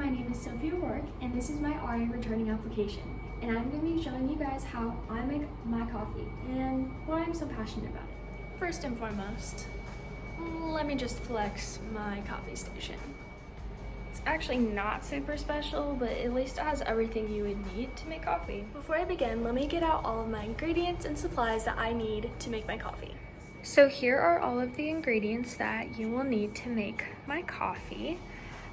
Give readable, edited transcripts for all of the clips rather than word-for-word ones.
my name is Sophia Rourke, and this is my RA returning application. And I'm going to be showing you guys how I make my coffee and why I'm so passionate about it. First and foremost, let me just flex my coffee station. It's actually not super special, but at least it has everything you would need to make coffee. Before I begin, let me get out all of my ingredients and supplies that I need to make my coffee. So here are all of the ingredients that you will need to make my coffee.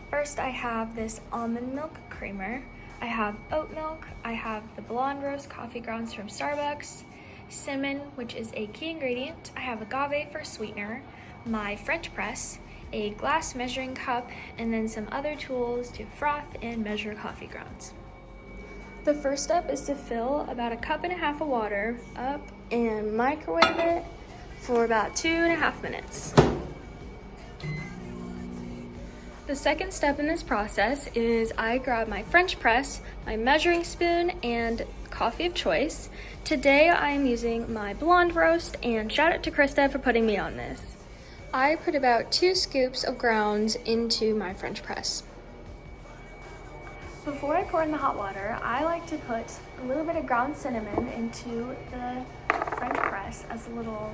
First, I have this almond milk creamer. I have oat milk. I have the blonde roast coffee grounds from Starbucks, cinnamon, which is a key ingredient. I have agave for sweetener, my French press, a glass measuring cup, and then some other tools to froth and measure coffee grounds. The first step is to fill about 1.5 cups of water up and microwave it for about 2.5 minutes. The second step in this process is I grab my French press, my measuring spoon, and coffee of choice. Today I am using my blonde roast, and shout out to Krista for putting me on this. I put about 2 scoops of grounds into my French press. Before I pour in the hot water, I like to put a little bit of ground cinnamon into the French press as a little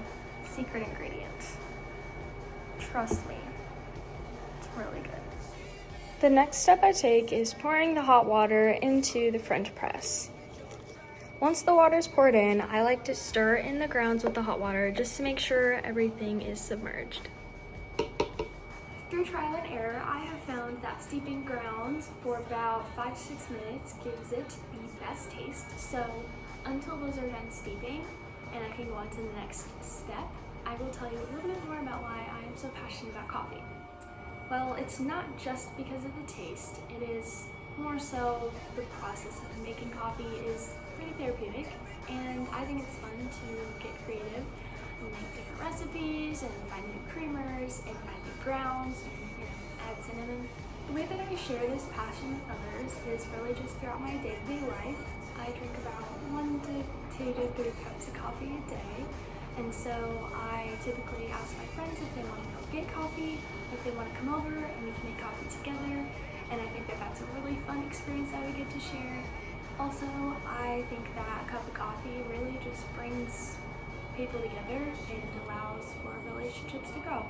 secret ingredient. Trust me, it's really good. The next step I take is pouring the hot water into the French press. Once the water is poured in, I like to stir in the grounds with the hot water just to make sure everything is submerged. Through trial and error, I have found that steeping grounds for about 5 to 6 minutes gives it the best taste. So until those are done steeping and I can go on to the next step, I will tell you a little bit more about why I am so passionate about coffee. Well, it's not just because of the taste, it is more so the process of making coffee is pretty therapeutic, and I think it's fun to get creative and make different recipes and find new creamers and find new grounds and add cinnamon. The way that I share this passion with others is really just throughout my day-to-day life. I drink about 1 to 2 to 3 cups of coffee a day, and so I typically ask my friends if they want to go get coffee, if they want to come over and we can make coffee together, and I think that that's a really fun experience that we get to share. Also, I think that a cup of coffee really just brings people together and allows for relationships to grow.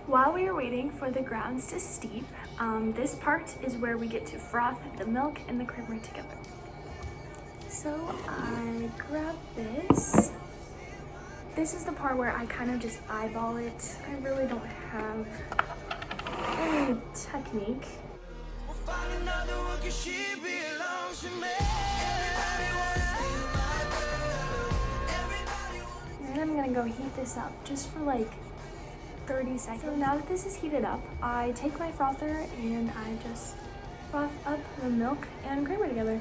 While we are waiting for the grounds to steep, this part is where we get to froth the milk and the creamer together. So I grab this. This is the part where I kind of just eyeball it. I really don't have any technique. And I'm gonna go heat this up just for like 30 seconds. So now that this is heated up, I take my frother and I just froth up the milk and creamer together.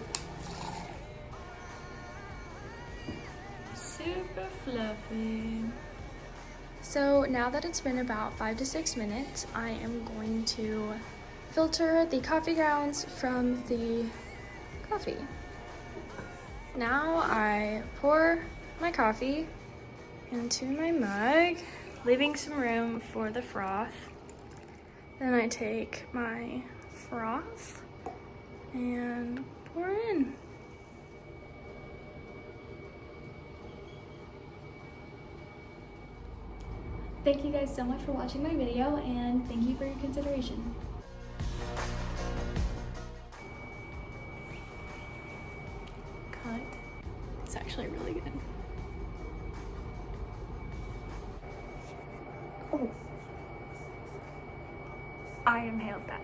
Super fluffy. So now that it's been about 5 to 6 minutes, I am going to filter the coffee grounds from the coffee. Now I pour my coffee into my mug, leaving some room for the froth. Then I take my froth and pour in. Thank you guys so much for watching my video, and thank you for your consideration. Cut. It's actually really good. Oh. I inhaled that.